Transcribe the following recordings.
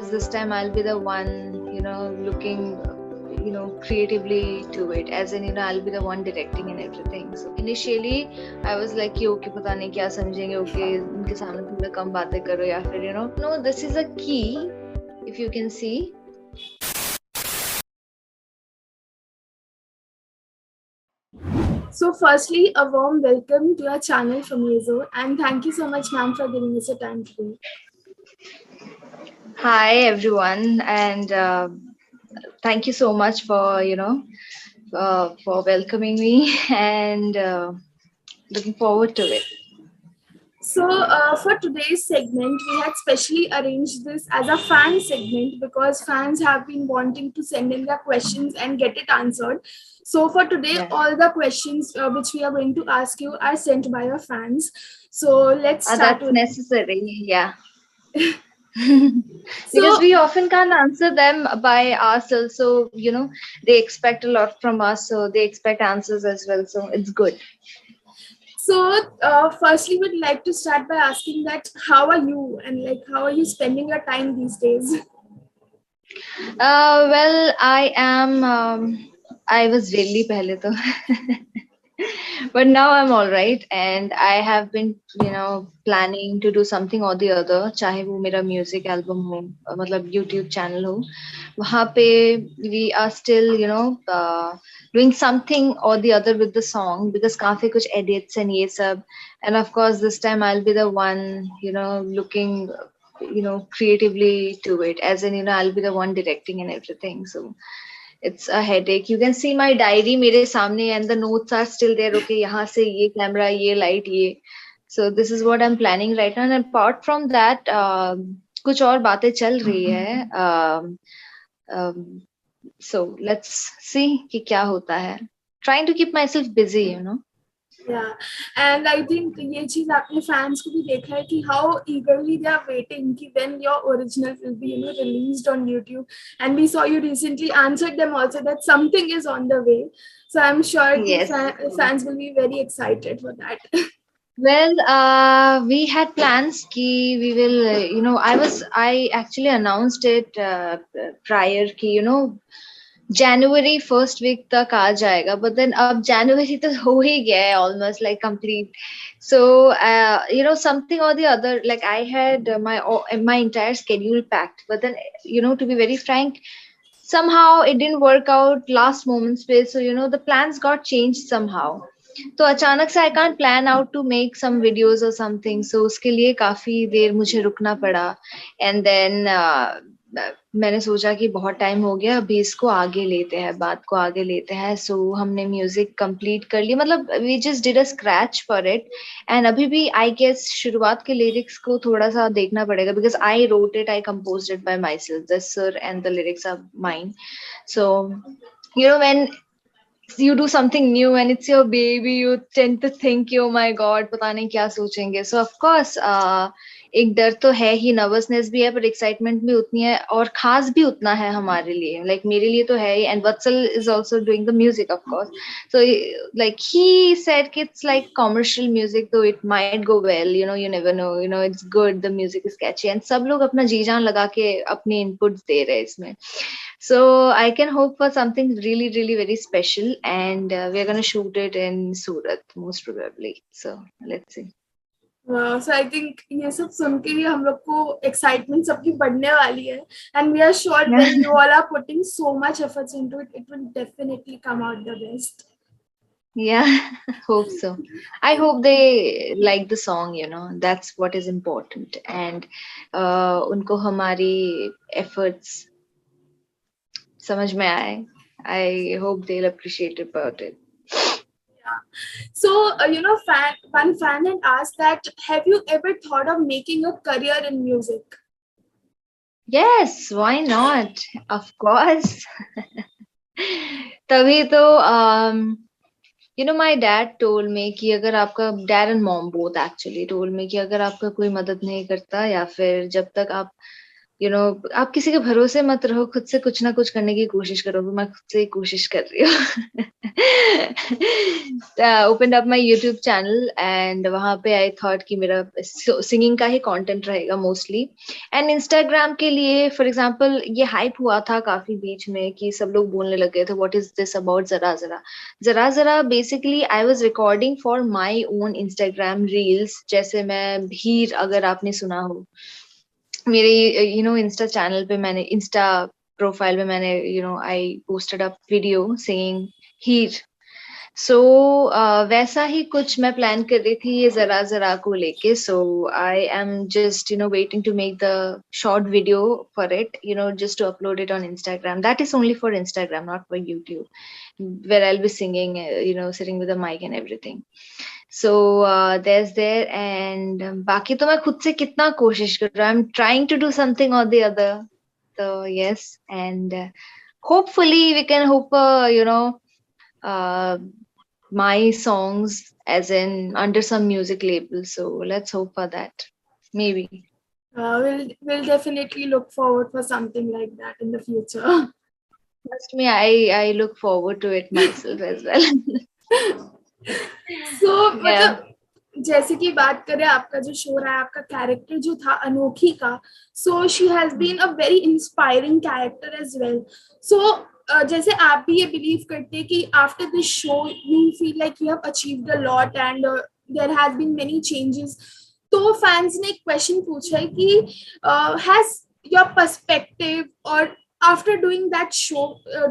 This time I'll be the one, looking, creatively to it. As in, I'll be the one directing and everything. So initially, I was like, कि okay, पता नहीं क्या समझेंगे, okay, इनके सामने थोड़ा कम बातें करो या फिर, No, this is a key, if you can see. So, firstly, a warm welcome to our channel from Yezo, and thank you so much, ma'am, for giving us a time today. Hi everyone, and thank you so much for, for welcoming me and looking forward to it. So, for today's segment, we had specially arranged this as a fan segment because fans have been wanting to send in their questions and get it answered. So, for today, Yeah. all the questions which we are going to ask you are sent by your fans. So, let's start That's with. necessary, yeah. Because So, we often can't answer them by ourselves, so they expect a lot from us, so they expect answers as well, so it's good. firstly, we'd like to start by asking that how are you and like how are you spending your time these days? Well, I was really pehle to but now I'm all right, and I have been planning to do something or the other, चाहे वो मेरा music album हो, मतलब YouTube channel हो, वहाँ पे we are still doing something or the other with the song, because काफी कुछ edits and ये सब, and of course this time I'll be the one looking creatively to it. As in, I'll be the one directing and everything, so it's a headache. You can see my diary मेरे सामने, and the notes are still there. Okay, यहाँ से ये camera, ये light, ये. So this is what I'm planning right now. And apart from that, कुछ और बातें चल रही है. Um, so let's see कि क्या होता है. Trying to keep myself busy. Yeah, and I think ये चीज आपने fans को भी देखा है कि how eagerly they are waiting कि when your original will be released on YouTube, and we saw you recently answered them also that something is on the way. So I'm sure कि Yes. fans will be very excited for that. Well, we had plans ki we will, I actually announced it prior ki, January first week तक आ जाएगा, but then अब January तो हो ही गया है almost like complete. So, something or the other, like I had my entire schedule packed, but then, to be very frank, somehow it didn't work out last moment space. So, the plans got changed somehow. तो अचानक से I can't plan out to make some videos और something, so उसके लिए काफी देर मुझे रुकना पड़ा. एंड देन मैंने सोचा कि बहुत टाइम हो गया, अभी इसको आगे लेते हैं, बात को आगे लेते हैं. सो हमने म्यूजिक कंप्लीट कर लिया, मतलब we just did a scratch for it. And अभी भी आई गेस शुरुआत के लिरिक्स को थोड़ा सा देखना पड़ेगा, because I wrote it, I composed it by myself, the सर and the lyrics are mine. So, when you do something new and it's your baby, you tend to think, oh my god, पता नहीं क्या सोचेंगे. So of course, एक डर तो है ही, nervousness भी है, पर एक्साइटमेंट भी उतनी है, और खास भी उतना है हमारे लिए, लाइक मेरे लिए तो है ही. And Vatsal is also doing the music of course. So like he said कि it's like commercial music, though it might go well, you never know, it's good, the music is catchy, and सब लोग अपना जी जान लगा के अपने inputs दे रहे हैं इसमें. So I can hope for something really, really very special, and we're gonna shoot it in Surat most probably. So let's see. So I think ये सब सुन के ही हम लोग को excitement सबकी बढ़ने वाली है, and we are sure when you all are putting so much efforts into it, it will definitely come out the best. Yeah, hope so. I hope they like the song. That's what is important, and उनको हमारी efforts समझ में आए. I hope they'll appreciate about it. So, one fan had asked that, have you ever thought of making a career in music? Yes, why not? Of course. तभी तो my dad told me कि अगर आपका, dad and mom both actually told me कि अगर आपका कोई मदद नहीं करता, या फिर जब तक आप आप किसी के भरोसे मत रहो, खुद से कुछ ना कुछ करने की कोशिश करो। मैं खुद से ही कोशिश कर रही हूँ। Open up my YouTube channel and वहां पे आई थॉट कि मेरा सिंगिंग का ही कंटेंट रहेगा मोस्टली। एंड इंस्टाग्राम के लिए फॉर एग्जांपल ये हाइप हुआ था काफी बीच में कि सब लोग बोलने लगे थे व्हाट इज दिस अबाउट जरा जरा। जरा जरा basically I was recording for my own Instagram reels. जैसे मैं भीर, अगर आपने सुना हो, मेरे इंस्टा चैनल पे मैंने, इंस्टा प्रोफाइल पे मैंने I posted up video singing Heer. So वैसा ही कुछ मैं प्लान कर रही थी ये जरा जरा को लेके। So I am just waiting to make the short video for it, just to upload it on Instagram. That is only for Instagram, not for YouTube, where I'll be singing, sitting with a mic and everything. So there's there, and बाकी तो मैं खुद से कितना कोशिश कर रहा हूँ. I'm trying to do something or the other. So yes, and hopefully we can hope uh, my songs as in under some music label. So let's hope for that. Maybe. We'll definitely look forward for something like that in the future. Trust me, I look forward to it myself as well. So Yeah. मतलब जैसे कि बात करें आपका जो show रहा है, आपका कैरेक्टर जो था अनोखी का, so she has been a very inspiring character as well. So जैसे आप भी ये बिलीव करते हैं कि after this show you feel like you have achieved a lot and there has been many changes. तो फैंस ने एक क्वेश्चन पूछा है कि हैज योर पर्सपेक्टिव और after doing that show,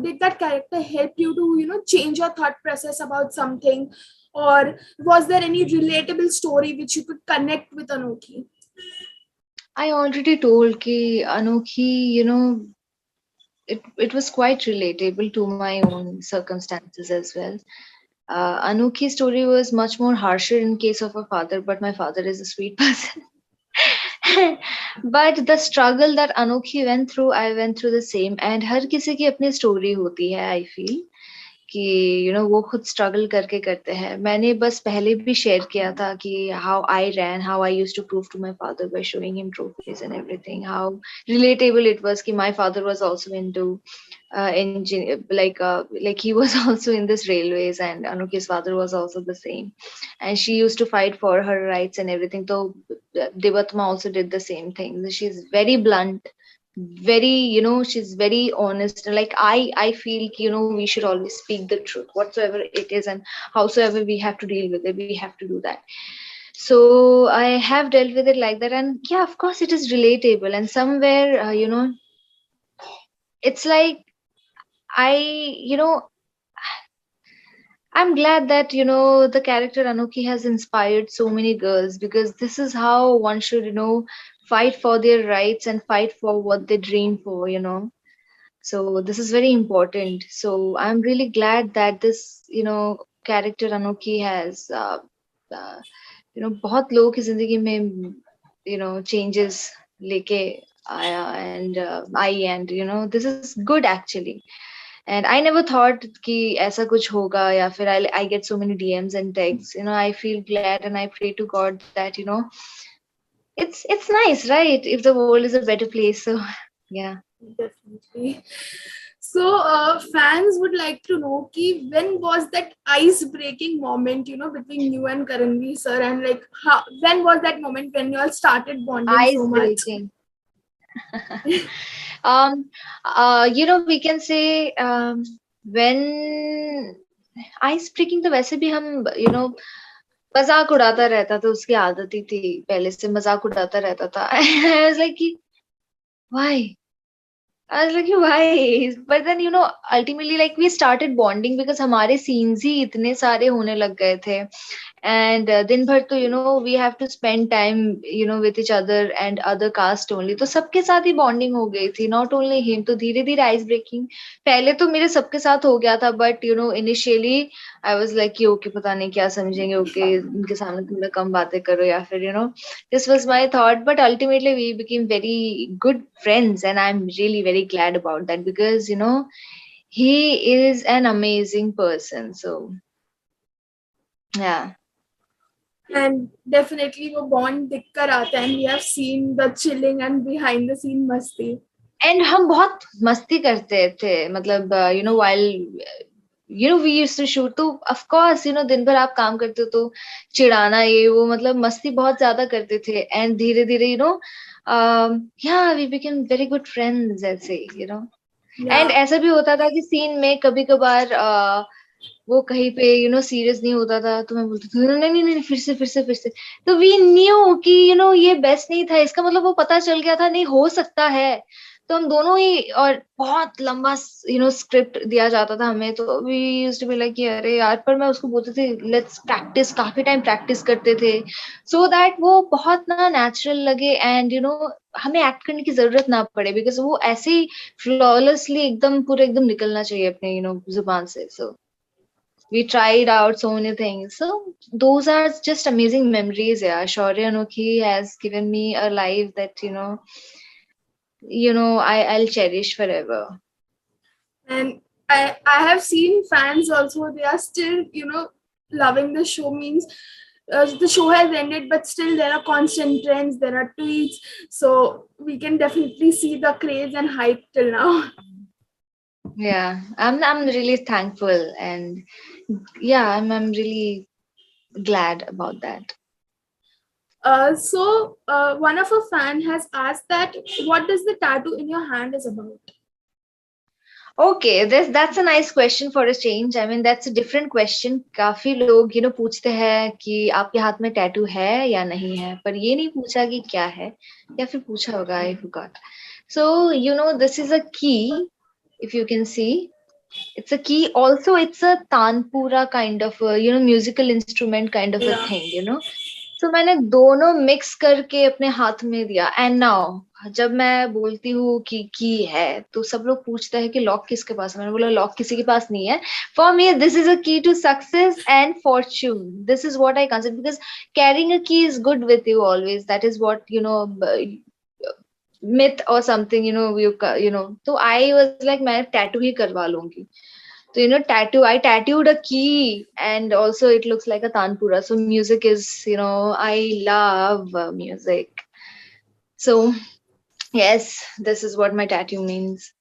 did that character help you to change your thought process about something, or was there any relatable story which you could connect with Anokhi? I already told ki Anokhi, it was quite relatable to my own circumstances as well. Anokhi's story was much more harsher in case of her father, but my father is a sweet person. But the struggle that Anokhi went through, I went through the same. And हर किसी की अपनी story होती है, I feel. कि वो खुद struggle करके करते हैं. मैंने बस पहले भी शेयर किया था कि how I ran, how I used to prove to my father by showing him trophies and everything, how relatable it was कि my father was also into engineer, like he was also in this railways, and Anuki's father was also the same, and she used to fight for her rights and everything. So Devatma also did the same thing. She's very blunt, very, she's very honest. Like I feel we should always speak the truth whatsoever it is, and howsoever we have to deal with it, we have to do that. So I have dealt with it like that, and yeah, of course it is relatable. And somewhere it's like I I'm glad that the character Anuki has inspired so many girls, because this is how one should fight for their rights and fight for what they dream for. So this is very important. So I'm really glad that this character Anuki has बहुत लोगों की जिंदगी में changes लेके आया, and I, and this is good actually. And I never thought कि ऐसा कुछ होगा, या फिर I get so many DMs and texts. I feel glad and I pray to God that it's nice, right, if the world is a better place. So yeah. Definitely. So fans would like to know ki when was that ice breaking moment between you and Karanveer sir, and like when was that moment when you all started bonding Ice so much? breaking. We can say when ice breaking, तो वैसे भी हम मजाक उड़ाता रहता था, उसकी आदत ही थी पहले से, मजाक उड़ाता रहता था. I was like, why? I was like, why? But then, ultimately, like, we started bonding because हमारे scenes ही इतने सारे होने लग गए थे. And दिन भर तो, we have to spend time, with each other and other cast only. तो सबके साथ ही bonding हो गई थी, not only him. तो धीरे धीरे ice breaking, पहले तो मेरे सबके साथ हो गया था, but, initially, I was like, कि okay, पता नहीं क्या समझेंगे, okay, उनके सामने थोड़ा कम बातें करो, या फिर, this was my thought. But ultimately we became very good friends, and I'm really very glad about that, because he is an amazing person. So yeah. And definitely वो bond दिखकर आता है, and we have seen the chilling and behind the scene मस्ती. And हम बहुत मस्ती करते थे, मतलब while we used to shoot, तो of course दिन भर आप काम करते हो तो चिढ़ाना ये वो, मतलब मस्ती बहुत ज्यादा करते थे. एंड धीरे धीरे yeah, we became very good friends ऐसे. And Yeah. ऐसा भी होता था कि सीन में कभी कभार वो कहीं पे सीरियस नहीं होता था, तो मैं बोलती थी नहीं नहीं नहीं, फिर से. तो वी न्यू कि ये बेस्ट नहीं था, इसका मतलब वो पता चल गया था नहीं हो सकता है. तो हम दोनों ही, और बहुत लंबा स्क्रिप्ट दिया जाता था हमें, तो we used to be like अरे यार, पर मैं उसको बोलती थी लेट्स प्रैक्टिस, काफी टाइम प्रैक्टिस करते थे सो दैट वो बहुत ना नेचुरल लगे, एंड हमें एक्ट करने की जरूरत ना पड़े, बिकॉज वो ऐसे ही फ्लॉलेसली एकदम पूरे एकदम निकलना चाहिए अपने जुबान से. सो we tried out so many things. So those are just amazing memories. Yeah, Shaurya Anokhi has given me a life that I'll cherish forever. And I have seen fans also, they are still loving the show. Means the show has ended, but still there are constant trends, there are tweets, so we can definitely see the craze and hype till now. Yeah, I'm really thankful, and yeah, I'm really glad about that. So one of a fan has asked that what does the tattoo in your hand is about? Okay, that's a nice question for a change. I mean, that's a different question. काफी लोग पूछते हैं कि आपके हाथ में tattoo है या नहीं है, पर ये नहीं पूछा कि क्या है, या फिर पूछा होगा, I forgot. So this is a key. If you can see, it's a key. Also, it's a tanpura kind of musical instrument kind of a Yeah. thing. तो मैंने दोनों मिक्स करके अपने हाथ में दिया. एंड नाउ जब मैं बोलती हूँ कि की है, तो सब लोग पूछते हैं कि लॉक किसके पास है. मैंने बोला लॉक किसी के पास नहीं है. For me this is a key to success and fortune. This is what I consider, because carrying a key is good with you always. That is what myth or something. So I was like मैं tattoo ही करवा लूंगी. So tattoo, I tattooed a key, and also it looks like a tanpura. So music is, I love music. So yes, this is what my tattoo means.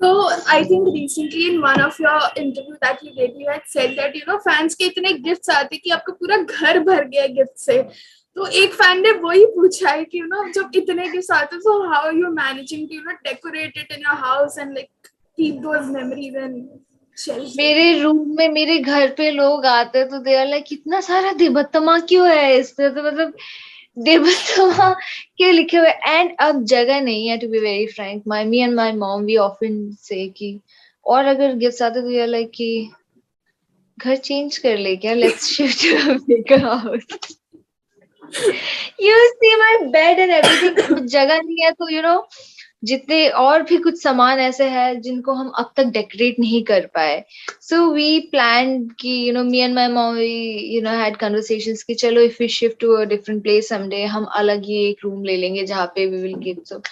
So I think recently in one of your interview that you did, you had said that fans के इतने gifts आते कि आपका पूरा घर भर गया gift से. तो एक fan ने वही पूछा है कि जब इतने gifts आते, so how are you managing to decorate it in your house and like keep those memories and cherish them? मेरे रूम में मेरे घर पे लोग आते तो दे आर लाइक कितना सारा देवत्तमा क्यों है इस पे, तो मतलब देवत्तमा के लिखे हुए. एंड अब जगह नहीं है, to be very frank. Me and my mom we often say कि और अगर गिफ्ट्स आते तो यार लाइक कि घर चेंज कर ले क्या, let's shift to a bigger house. You see my bed and everything. जगह नहीं है तो जितने और भी कुछ सामान ऐसे हैं जिनको हम अब तक डेकोरेट नहीं कर पाए. सो वी प्लान कि me and my mom we had conversations कि चलो if we shift to a different place someday, हम अलग ही एक रूम ले लेंगे जहाँ पे we will give. So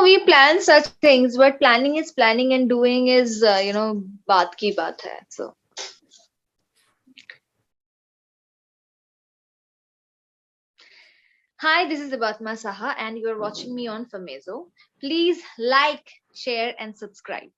we plan such things, but planning is planning and doing is बात की बात है. So hi, this is Abatma Saha, and you are watching me on Famezo. Please like, share, and subscribe.